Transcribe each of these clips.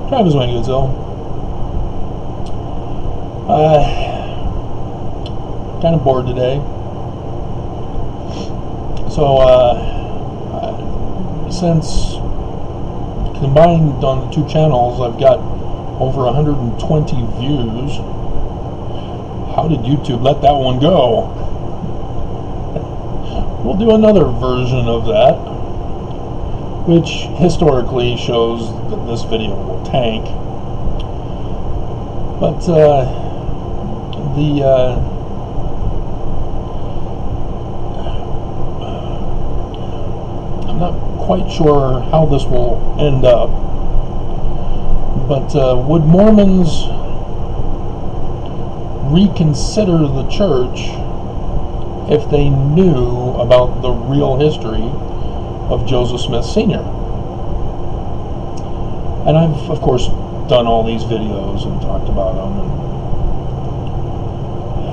Travis Wangutzel. Kind of bored today. So, since combined on the two channels, I've got over 120 views. How did YouTube let that one go? We'll do another version of that, which historically shows that this video will tank. But I'm not quite sure how this will end up. But would Mormons reconsider the church if they knew about the real history of Joseph Smith Sr.? And I've, of course, done all these videos and talked about them,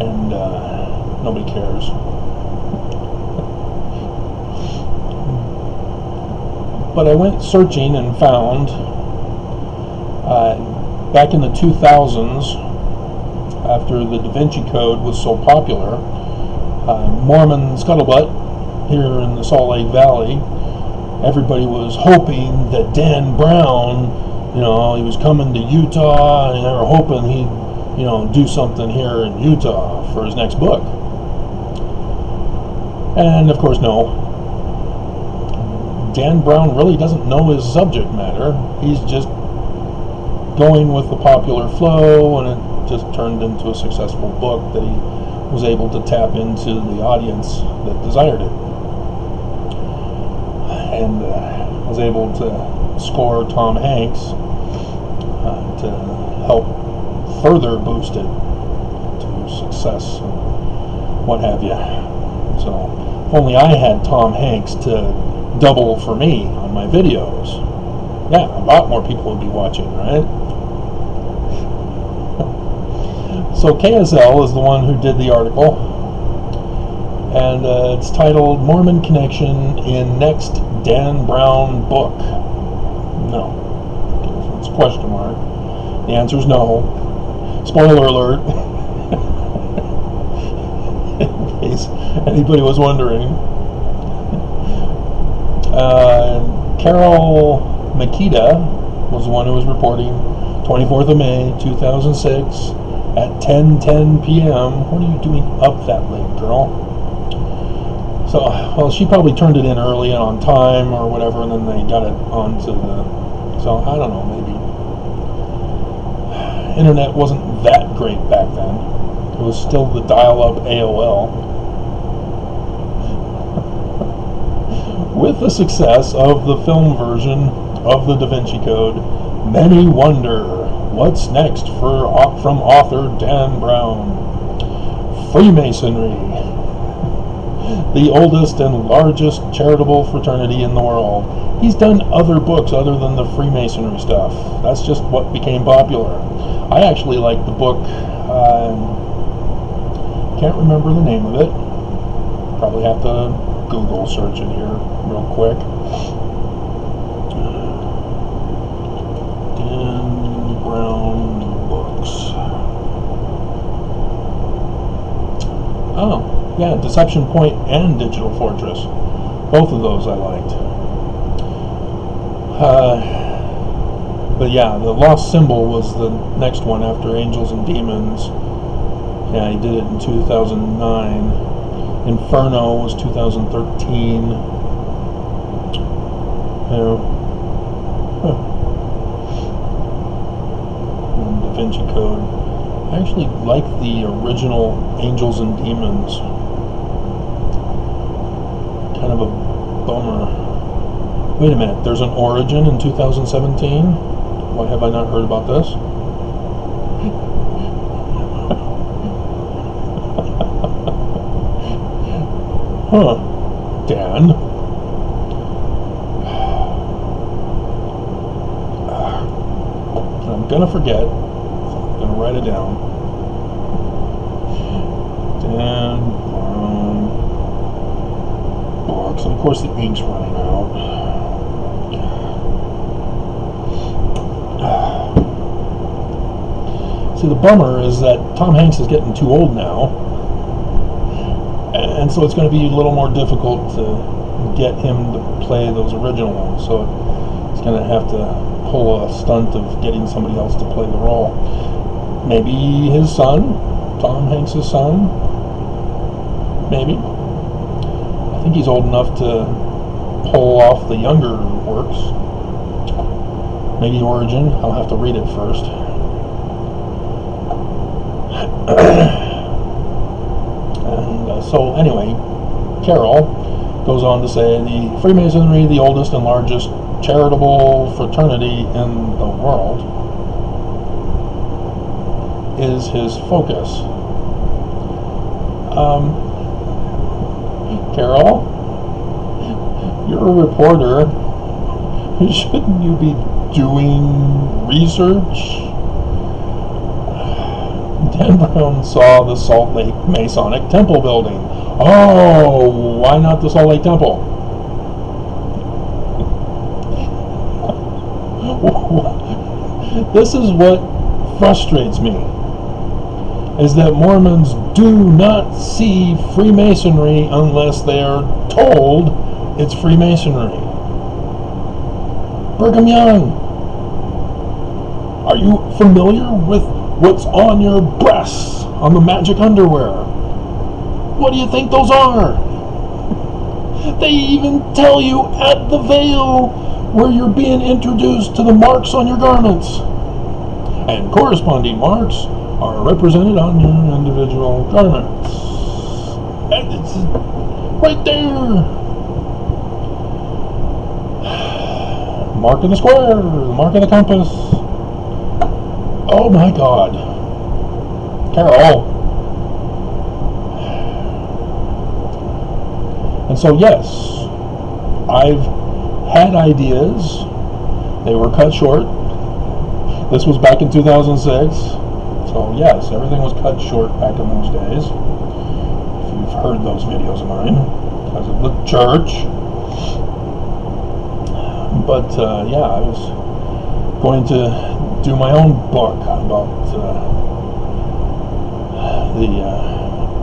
and nobody cares. But I went searching and found, back in the 2000s, after the Da Vinci Code was so popular, Mormon scuttlebutt here in the Salt Lake Valley, everybody was hoping that Dan Brown, he was coming to Utah, and they were hoping he'd, do something here in Utah for his next book. And of course, no. Dan Brown really doesn't know his subject matter. He's just going with the popular flow, and it just turned into a successful book that he was able to tap into the audience that desired it, and was able to score Tom Hanks to help further boost it to success and what have you. So if only I had Tom Hanks to double for me on my videos, yeah, a lot more people would be watching, right? So KSL is the one who did the article, and it's titled Mormon Connection in Next Dan Brown Book. No. It's a question mark. The answer is no. Spoiler alert. In case anybody was wondering. Carol Makita was the one who was reporting 24th of May 2006 at 10:10 p.m. What are you doing up that late, girl? So, well, she probably turned it in early and on time or whatever, and then they got it onto the... So, I don't know, maybe. Internet wasn't that great back then. It was still the dial-up AOL. With the success of the film version of the Da Vinci Code, many wonder what's next from author Dan Brown. Freemasonry, the oldest and largest charitable fraternity in the world. He's done other books other than the Freemasonry stuff. That's just what became popular. I actually like the book, can't remember the name of it. Probably have to Google search it here real quick. Dan Brown books. Oh, yeah, Deception Point and Digital Fortress. Both of those I liked. But yeah, The Lost Symbol was the next one after Angels and Demons. Yeah, he did it in 2009. Inferno was 2013. Yeah. And Da Vinci Code. I actually like the original Angels and Demons. Kind of a bummer. Wait a minute, there's an Origin in 2017? Why have I not heard about this? Huh. Dan? I'm gonna forget. I'm gonna write it down. Dan Brown books. And of course the ink's running out. See, the bummer is that Tom Hanks is getting too old now, and so it's going to be a little more difficult to get him to play those original ones. So he's going to have to pull a stunt of getting somebody else to play the role. Maybe his son, Tom Hanks' son. Maybe. I think he's old enough to pull off the younger works. Maybe Origin. I'll have to read it first. And so anyway, Carol goes on to say, the Freemasonry, the oldest and largest charitable fraternity in the world, is his focus. Carol, you're a reporter. Shouldn't you be doing research? Dan Brown saw the Salt Lake Masonic Temple building. Oh, why not the Salt Lake Temple? This is what frustrates me, is that Mormons do not see Freemasonry unless they are told it's Freemasonry. Brigham Young, are you familiar with what's on your breasts, on the magic underwear? What do you think those are? They even tell you at the veil where you're being introduced to the marks on your garments. And corresponding marks are represented on your individual garments. And it's right there. Mark of the square, the mark of the compass. Oh my God. Carol. And so yes, I've had ideas. They were cut short. This was back in 2006. So yes, everything was cut short back in those days. If you've heard those videos of mine. I was at the church. But yeah, I was going to do my own book about the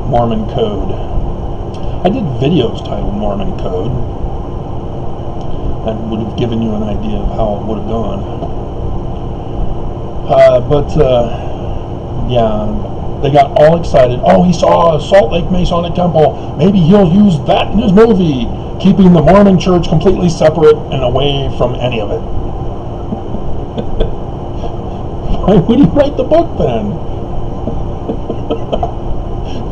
Mormon Code. I did videos titled Mormon Code that would have given you an idea of how it would have gone. Yeah, they got all excited. Oh, he saw a Salt Lake Masonic Temple. Maybe he'll use that in his movie, keeping the Mormon Church completely separate and away from any of it. Why would he write the book then?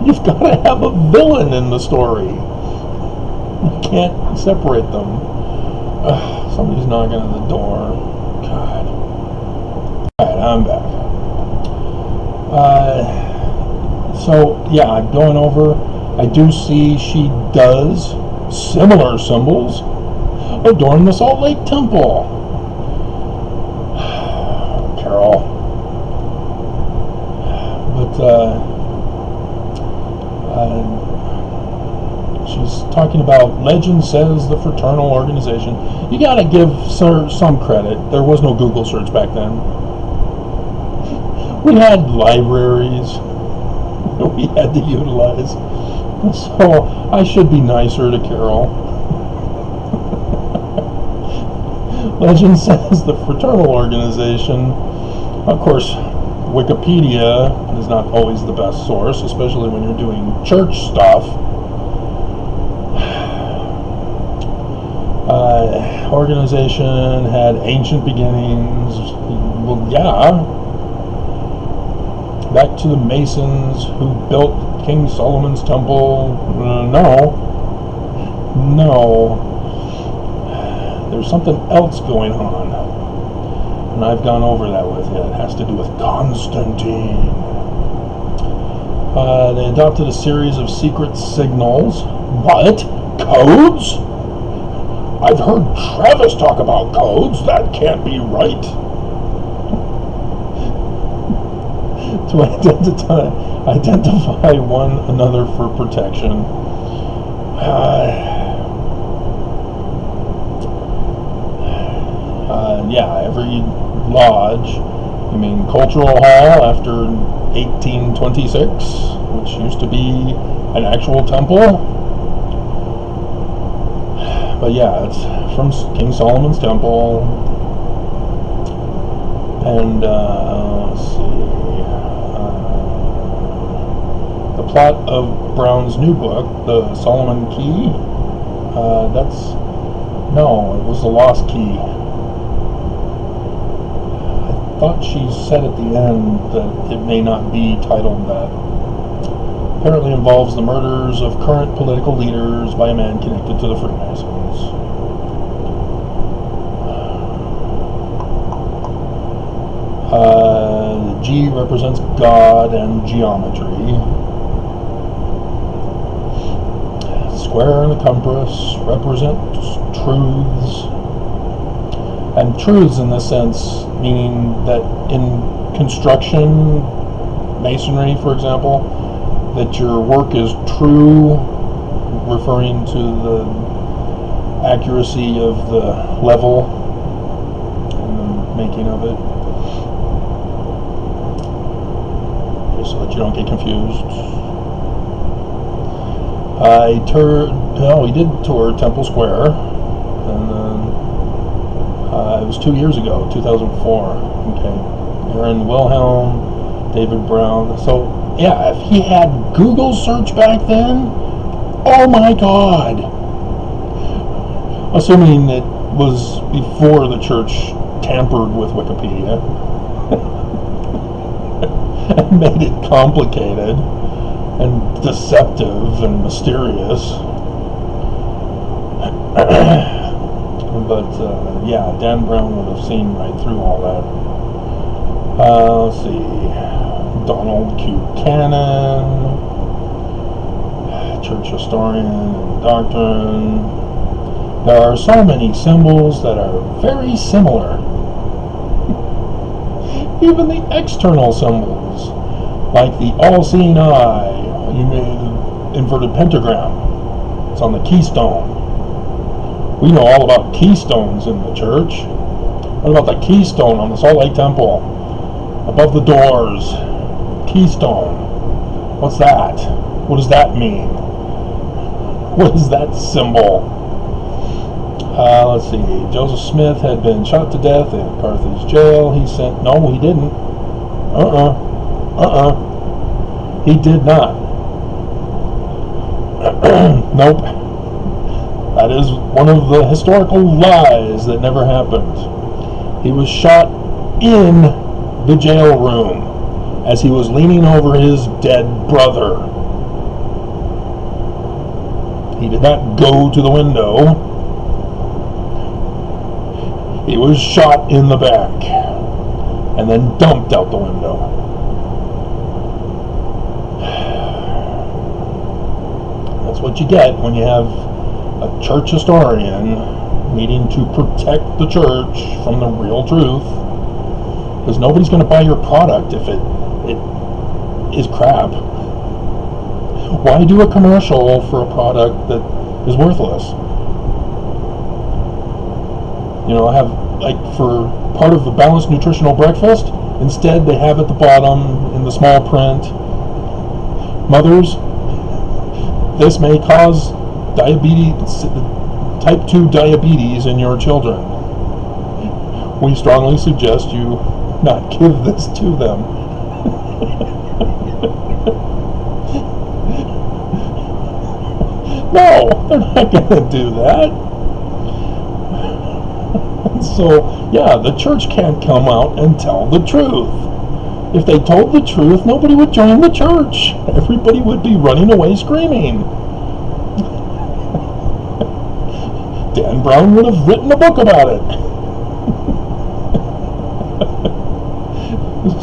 You've got to have a villain in the story. You can't separate them. Somebody's knocking at the door. God. Alright, I'm back. So, yeah, I'm going over. I do see she does similar symbols adorn the Salt Lake Temple. Carol. But, she's talking about legend says the fraternal organization. You gotta give her some credit. There was no Google search back then. We had libraries that we had to utilize. So I should be nicer to Carol. Legend says the fraternal organization. Of course, Wikipedia is not always the best source, especially when you're doing church stuff. Organization had ancient beginnings. Well, yeah. Back to the Masons who built King Solomon's temple. No. There's something else going on. And I've gone over that with you. It has to do with Constantine. They adopted a series of secret signals. What? Codes? I've heard Travis talk about codes. That can't be right. To identify one another for protection. Yeah, every lodge You mean Cultural Hall after 1826, which used to be an actual temple? But yeah, it's from King Solomon's Temple. And let's see, the plot of Brown's new book, The Solomon Key, no, it was The Lost Key. I thought she said at the end that it may not be titled that. Apparently involves the murders of current political leaders by a man connected to the Freemasons. The G represents God and geometry. Square and the compass represent truths. And truths in this sense, meaning that in construction, masonry, for example, that your work is true, referring to the accuracy of the level and the making of it. Just so that you don't get confused. We did tour Temple Square, and then it was 2 years ago, 2004. Okay, Aaron Wilhelm, David Brown. So yeah, if he had Google search back then, oh my God! Assuming it was before the church tampered with Wikipedia and made it complicated and deceptive and mysterious. But yeah, Dan Brown would have seen right through all that. Let's see, Donald Q. Cannon, church historian and doctrine. There are so many symbols that are very similar. Even the external symbols, like the all-seeing eye, you made the inverted pentagram. It's on the keystone. We know all about keystones in the church. What about the keystone on the Salt Lake Temple? Above the doors. Keystone. What's that? What does that mean? What is that symbol? Let's see. Joseph Smith had been shot to death in Carthage jail. He sent... No, he didn't. He did not. Nope. That is one of the historical lies that never happened. He was shot in the jail room as he was leaning over his dead brother. He did not go to the window. He was shot in the back and then dumped out the window. That's what you get when you have a church historian needing to protect the church from the real truth, because nobody's going to buy your product if it is crap. Why do a commercial for a product that is worthless? You know, have, like, for part of the balanced nutritional breakfast, instead they have at the bottom in the small print, mothers, this may cause diabetes, type 2 diabetes in your children. We strongly suggest you not give this to them. No, they're not going to do that. So, yeah, the church can't come out and tell the truth. If they told the truth, nobody would join the church. Everybody would be running away screaming. Dan Brown would have written a book about it.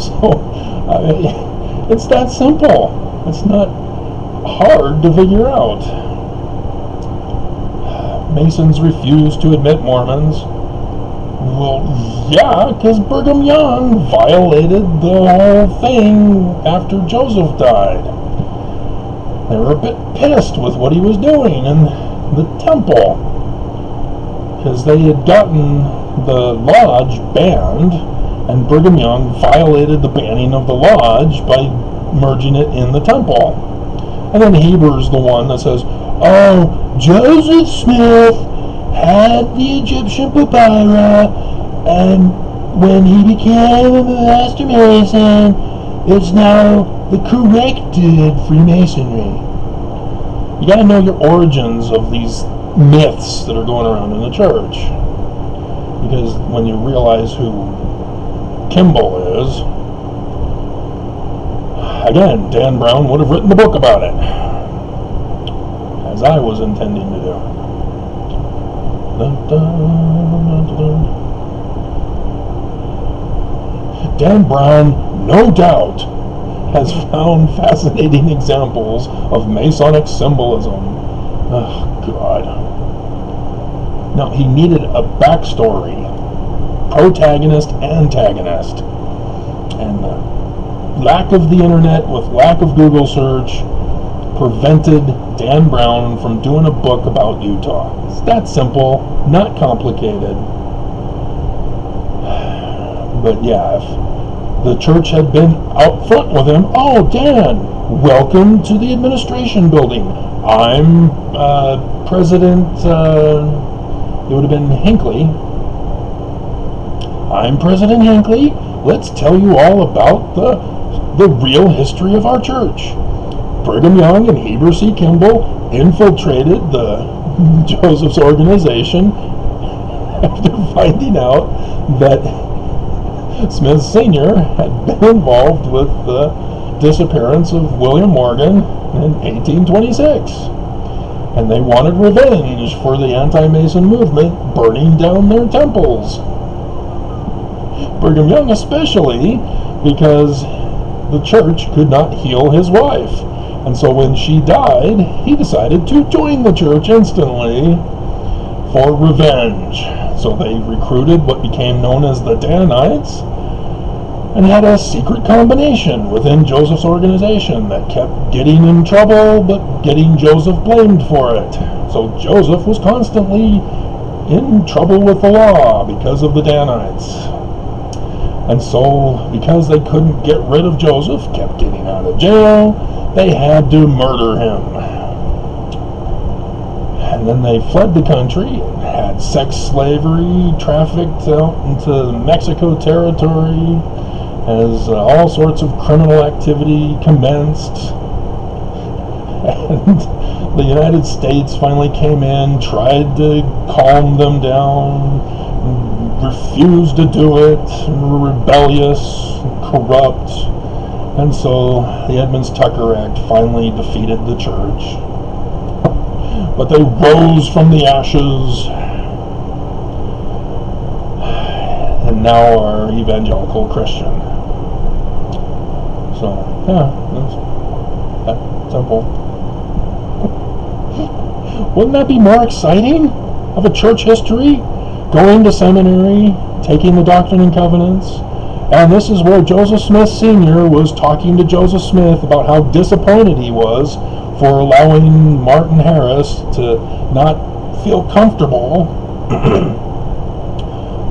So, it's that simple. It's not hard to figure out. Masons refuse to admit Mormons. Well, yeah, because Brigham Young violated the whole thing after Joseph died. They were a bit pissed with what he was doing in the temple, because they had gotten the lodge banned And Brigham Young violated the banning of the lodge by merging it in the temple. And then Heber's the one that says, oh, Joseph Smith had the Egyptian papyri, and when he became a Master Mason, it's now the corrected Freemasonry. You got to know your origins of these myths that are going around in the church. Because when you realize who Kimball is, again, Dan Brown would have written the book about it, as I was intending to do. Dun, dun, dun, dun. Dan Brown, no doubt, has found fascinating examples of Masonic symbolism. Oh, God. Now, he needed a backstory. Protagonist, antagonist. And lack of the internet with lack of Google search prevented Dan Brown from doing a book about Utah. It's that simple, not complicated. But yeah, if the church had been out front with him, oh, Dan, welcome to the administration building. I'm President, it would have been Hinckley. I'm President Hinckley. Let's tell you all about the real history of our church. Brigham Young and Heber C. Kimball infiltrated the Joseph's organization after finding out that Smith Sr. had been involved with the disappearance of William Morgan in 1826. And they wanted revenge for the anti-Mason movement burning down their temples. Brigham Young especially, because the church could not heal his wife. And so when she died, he decided to join the church instantly for revenge. So they recruited what became known as the Danites and had a secret combination within Joseph's organization that kept getting in trouble but getting Joseph blamed for it. So Joseph was constantly in trouble with the law because of the Danites. And so, because they couldn't get rid of Joseph, kept getting out of jail, they had to murder him. And then they fled the country, had sex slavery trafficked out into Mexico territory, as all sorts of criminal activity commenced. And the United States finally came in, tried to calm them down, refused to do it, rebellious, corrupt, and so the Edmunds-Tucker Act finally defeated the church. But they rose from the ashes and now are evangelical Christian. So, yeah, that's that simple. Wouldn't that be more exciting of a church history? Going to seminary, taking the Doctrine and Covenants, and this is where Joseph Smith Sr. was talking to Joseph Smith about how disappointed he was for allowing Martin Harris to not feel comfortable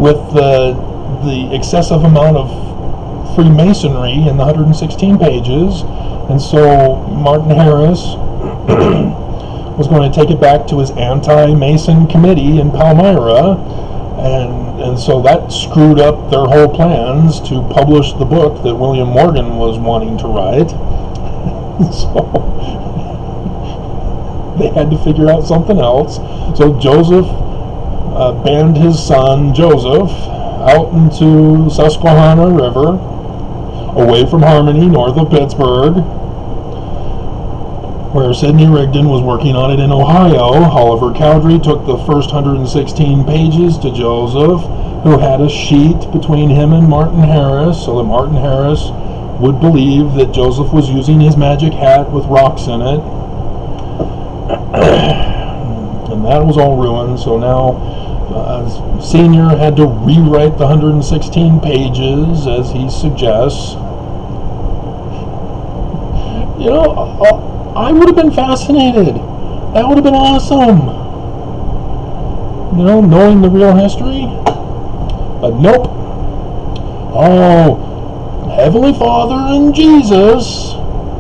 with the excessive amount of Freemasonry in the 116 pages, and so Martin Harris was going to take it back to his anti-Mason committee in Palmyra. And so that screwed up their whole plans to publish the book that William Morgan was wanting to write. So they had to figure out something else. So Joseph banned his son Joseph out into Susquehanna River, away from Harmony, north of Pittsburgh, where Sidney Rigdon was working on it in Ohio. Oliver Cowdery took the first 116 pages to Joseph, who had a sheet between him and Martin Harris, so that Martin Harris would believe that Joseph was using his magic hat with rocks in it. And that was all ruined, so now Senior had to rewrite the 116 pages, as he suggests. You know, I would have been fascinated. That would have been awesome. You know, knowing the real history. But nope. Oh, Heavenly Father and Jesus,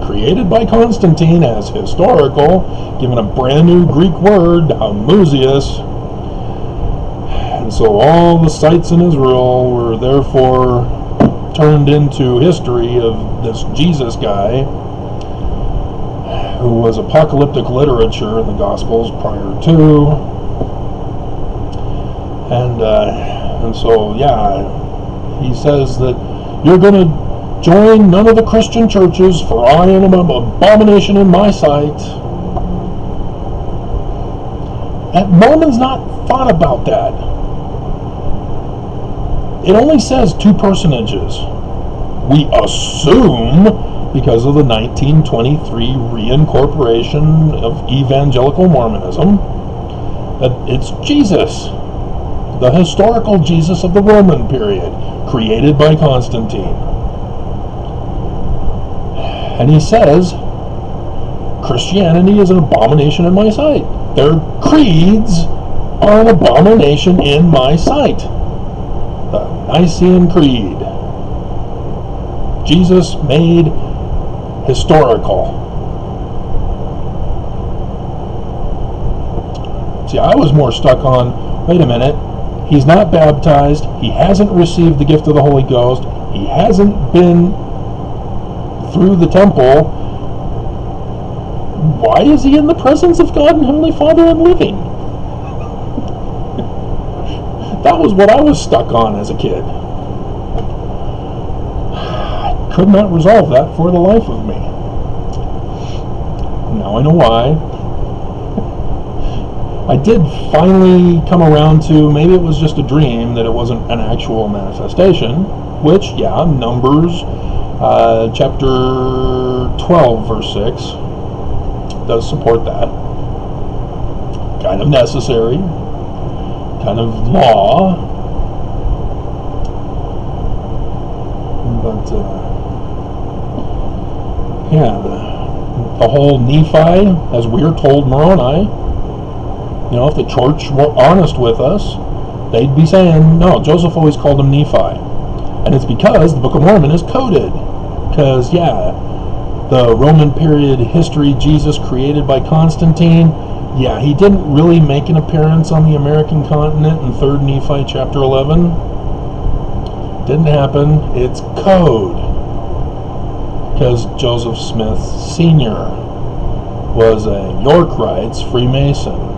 created by Constantine as historical, given a brand new Greek word, homusius. And so all the sites in Israel were therefore turned into history of this Jesus guy, who was apocalyptic literature in the Gospels prior to. And so, yeah, he says that you're going to join none of the Christian churches, for I am an abomination in my sight. And Mormon's not thought about that. It only says 2 personages. We assume, because of the 1923 reincorporation of evangelical Mormonism, that it's Jesus, the historical Jesus of the Roman period, created by Constantine. And he says, Christianity is an abomination in my sight. Their creeds are an abomination in my sight. The Nicene Creed. Jesus made historical. See, I was more stuck on, wait a minute, he's not baptized, he hasn't received the gift of the Holy Ghost, he hasn't been through the temple. Why is he in the presence of God and Heavenly Father and living? That was what I was stuck on as a kid. I could not resolve that for the life of me. Now I know why. I did finally come around to, maybe it was just a dream, that it wasn't an actual manifestation, which, yeah, Numbers chapter 12, verse 6, does support that. Kind of necessary, kind of law, but yeah, the whole Nephi, as we're told Moroni, you know, if the church were honest with us, they'd be saying, no, Joseph always called him Nephi. And it's because the Book of Mormon is coded. Because, yeah, the Roman period history Jesus created by Constantine, yeah, he didn't really make an appearance on the American continent in 3rd Nephi chapter 11. Didn't happen. It's code. Because Joseph Smith Sr. was a York Rites Freemason.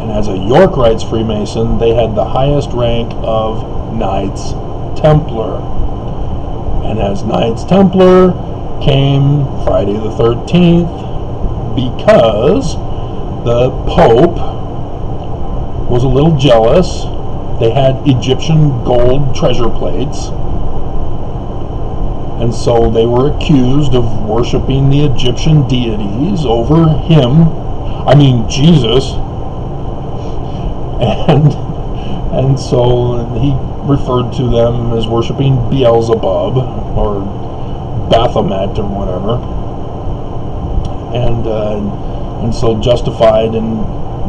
And as a York Rites Freemason, they had the highest rank of Knights Templar. And as Knights Templar came Friday the 13th, because the Pope was a little jealous. They had Egyptian gold treasure plates, and so they were accused of worshiping the Egyptian deities over him, I mean Jesus, and so he referred to them as worshiping Beelzebub or Baphomet or whatever, and so justified in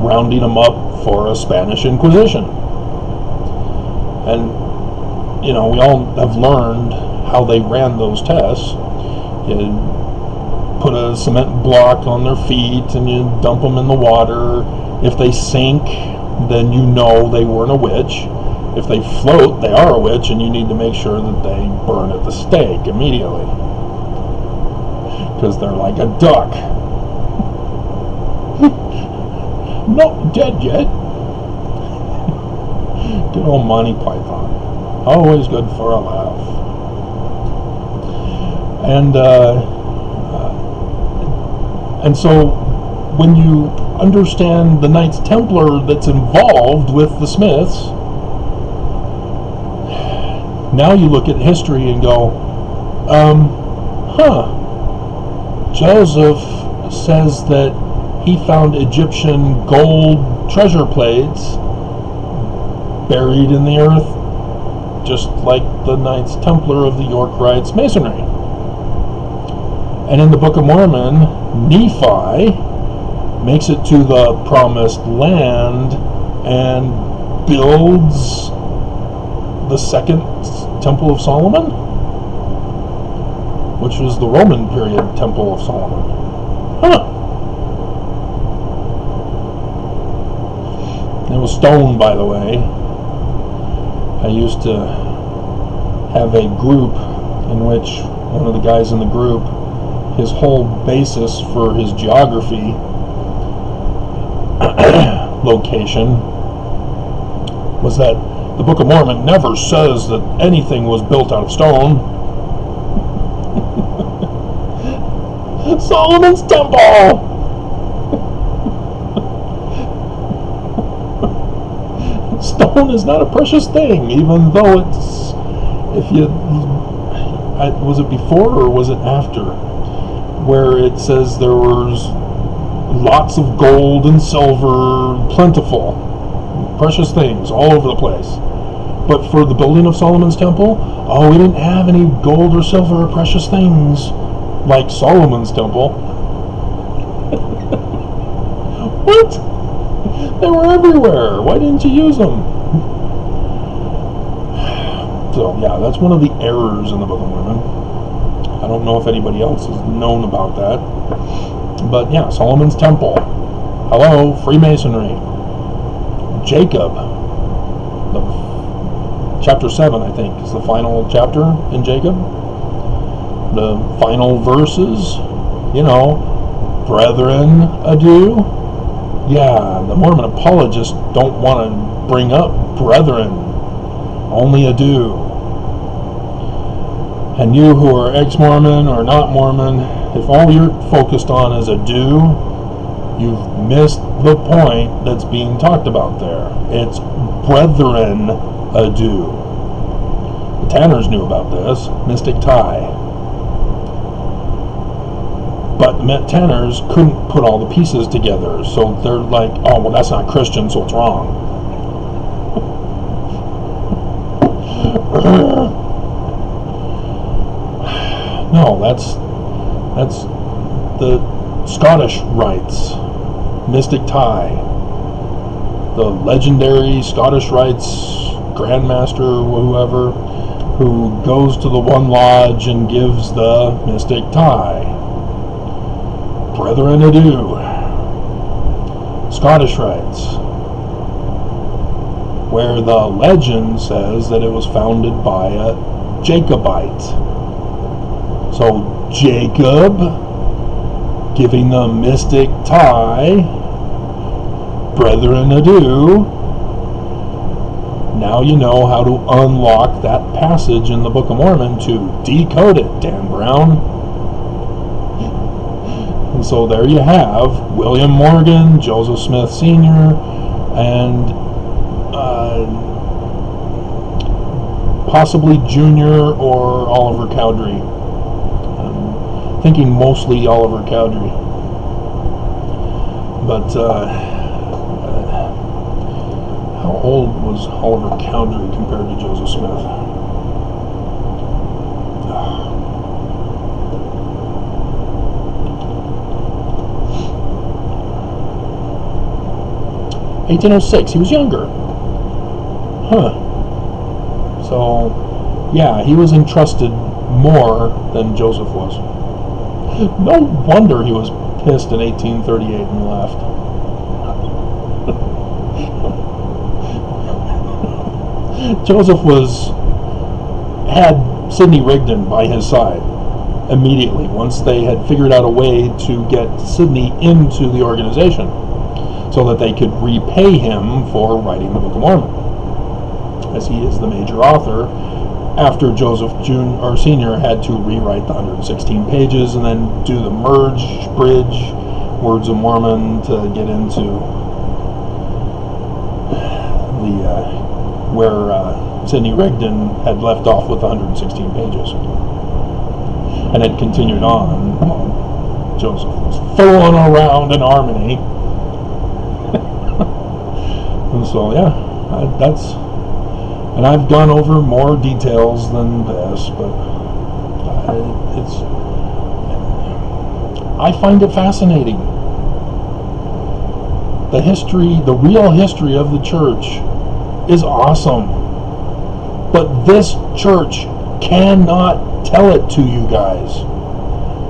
rounding them up for a Spanish Inquisition. And you know, we all have learned how they ran those tests. You put a cement block on their feet and you dump them in the water. If they sink, then you know they weren't a witch. If they float, they are a witch, and you need to make sure that they burn at the stake immediately, because they're like a duck. Not dead yet. Good old Monty Python. Always good for a laugh. And so when you understand the Knights Templar that's involved with the Smiths, now you look at history and go, Joseph says that he found Egyptian gold treasure plates buried in the earth, just like the Knights Templar of the York Rites Masonry. And in the Book of Mormon, Nephi makes it to the Promised Land and builds the second Temple of Solomon, which was the Roman period Temple of Solomon. Huh. It was stone, by the way. I used to have a group in which one of the guys in the group, his whole basis for his geography location was that the Book of Mormon never says that anything was built out of stone. Solomon's Temple! Stone is not a precious thing, even though it's, if you, was it before or was it after, where it says there was lots of gold and silver, plentiful, precious things all over the place. But for the building of Solomon's Temple, oh, we didn't have any gold or silver or precious things like Solomon's Temple. What? They were everywhere. Why didn't you use them? So, yeah, that's one of the errors in the Book of Mormon. I don't know if anybody else has known about that. But, yeah, Solomon's Temple. Hello, Freemasonry. Jacob. Chapter 7, I think, is the final chapter in Jacob. The final verses, you know, brethren, adieu. Yeah, the Mormon apologists don't want to bring up brethren, only adieu. And you who are ex-Mormon or not Mormon, if all you're focused on is adieu, you've missed the point that's being talked about there. It's brethren, adieu. The Tanners knew about this, Mystic Tie. But the Tanners couldn't put all the pieces together, so they're like, oh, well, that's not Christian, so it's wrong. No, that's the Scottish rites, Mystic Tie, the legendary Scottish rites Grandmaster or whoever, who goes to the one lodge and gives the Mystic Tie. Brethren adieu. Scottish rites, where the legend says that it was founded by a Jacobite. So Jacob giving the Mystic Tie, brethren adieu. Now you know how to unlock that passage in the Book of Mormon to decode it, Dan Brown. And so there you have William Morgan, Joseph Smith Sr., and possibly Jr. or Oliver Cowdery. I'm thinking mostly Oliver Cowdery. But how old was Oliver Cowdery compared to Joseph Smith? 1806. He was younger. Huh. So, yeah, he was entrusted more than Joseph was. No wonder he was pissed in 1838 and left. Joseph had Sidney Rigdon by his side immediately once they had figured out a way to get Sidney into the organization, so that they could repay him for writing the Book of Mormon, as he is the major author, after Joseph Sr. had to rewrite the 116 pages and then do the bridge, Words of Mormon, to get into the where Sidney Rigdon had left off with the 116 pages, and had continued on. Joseph was fooling around in harmony. And so, yeah, and I've gone over more details than this, but I find it fascinating. The real history of the church is awesome. But this church cannot tell it to you guys.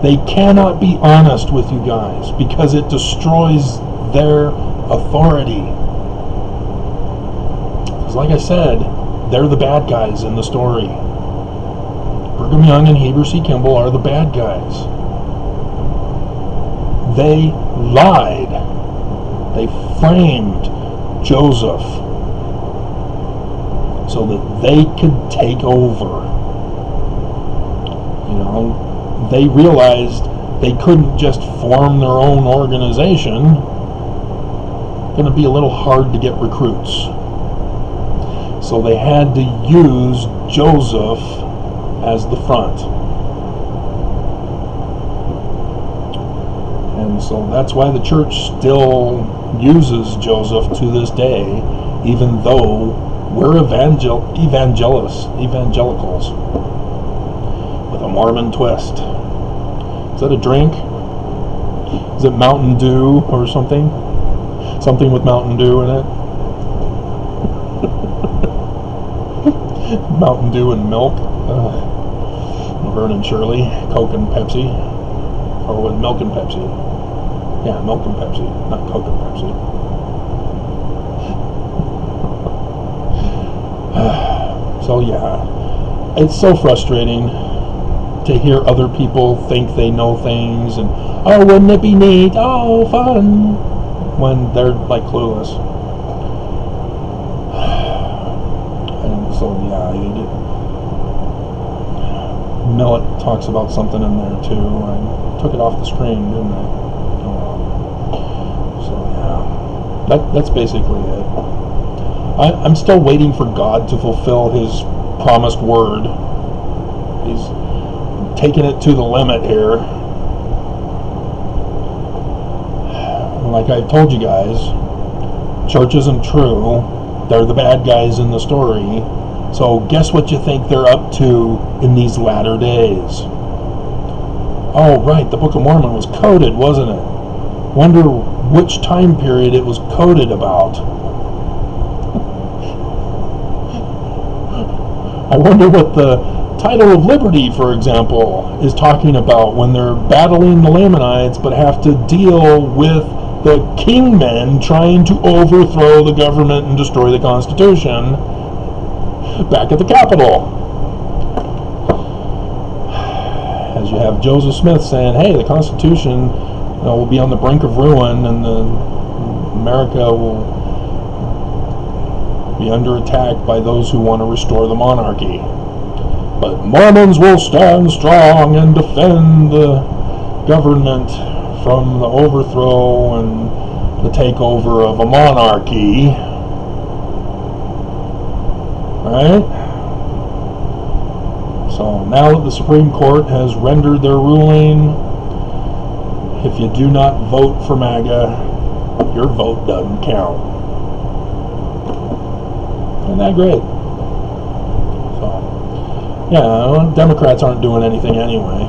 They cannot be honest with you guys because it destroys their authority. Because like I said, they're the bad guys in the story. Brigham Young and Heber C. Kimball are the bad guys. They lied. They framed Joseph so that they could take over. You know, they realized they couldn't just form their own organization. It's going to be a little hard to get recruits. So they had to use Joseph as the front. And so that's why the church still uses Joseph to this day, even though we're evangelicals with a Mormon twist. Is that a drink? Is it Mountain Dew or something? Something with Mountain Dew in it? Mountain Dew and milk. Laverne and Shirley, Coke and Pepsi. Or with milk and Pepsi. Yeah, milk and Pepsi, not Coke and Pepsi. So yeah, it's so frustrating to hear other people think they know things and, oh, wouldn't it be neat? Oh, fun. When they're like clueless. And so yeah, Millet talks about something in there too. I took it off the screen, didn't I? So yeah, that's basically it. I'm still waiting for God to fulfill His promised word. He's taking it to the limit here. Like I've told you guys, church isn't true. They're the bad guys in the story. So guess what you think they're up to in these latter days? Oh, right, the Book of Mormon was coded, wasn't it? Wonder which time period it was coded about. I wonder what the title of liberty, for example, is talking about when they're battling the Lamanites but have to deal with the kingmen trying to overthrow the government and destroy the Constitution back at the Capitol. As you have Joseph Smith saying, hey, the Constitution will be on the brink of ruin and America will be under attack by those who want to restore the monarchy. But Mormons will stand strong and defend the government from the overthrow and the takeover of a monarchy. Right? So now that the Supreme Court has rendered their ruling, if you do not vote for MAGA, your vote doesn't count. Isn't that great? So, yeah, Democrats aren't doing anything anyway.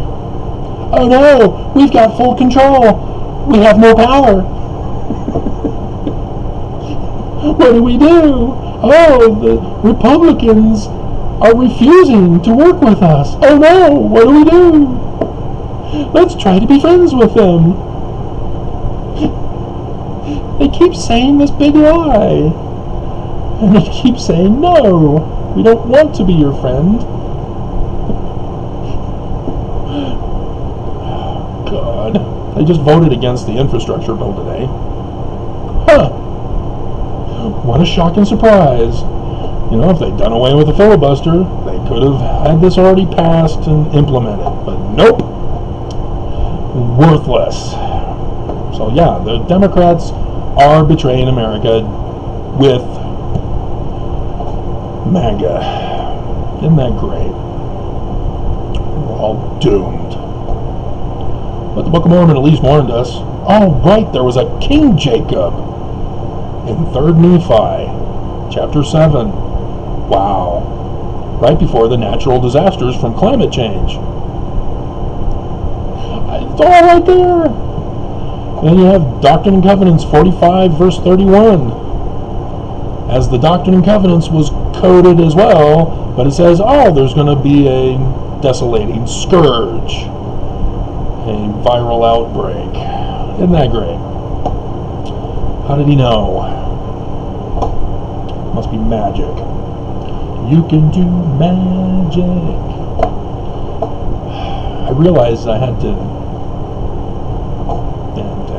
Oh no, we've got full control. We have no power. What do we do? Oh, the Republicans are refusing to work with us. Oh no, what do we do? Let's try to be friends with them. They keep saying this big lie. And they keep saying, no, we don't want to be your friend. God. They just voted against the infrastructure bill today. Huh. What a shocking surprise. You know, if they'd done away with the filibuster, they could have had this already passed and implemented. But nope. Worthless. So yeah, the Democrats are betraying America with MAGA. Isn't that great? We're all doomed. But the Book of Mormon at least warned us. Oh, right, there was a King Jacob in 3rd Nephi, chapter 7. Wow. Right before the natural disasters from climate change. It's all right there. Then you have Doctrine and Covenants 45, verse 31. as the Doctrine and Covenants was coded as well, but it says, oh, there's going to be a desolating scourge, a viral outbreak. Isn't that great? How did he know? Must be magic. You can do magic. I realized I had to... Damn it.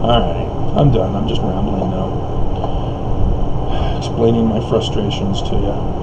Alright, I'm done. I'm just rambling now. Explaining my frustrations to you.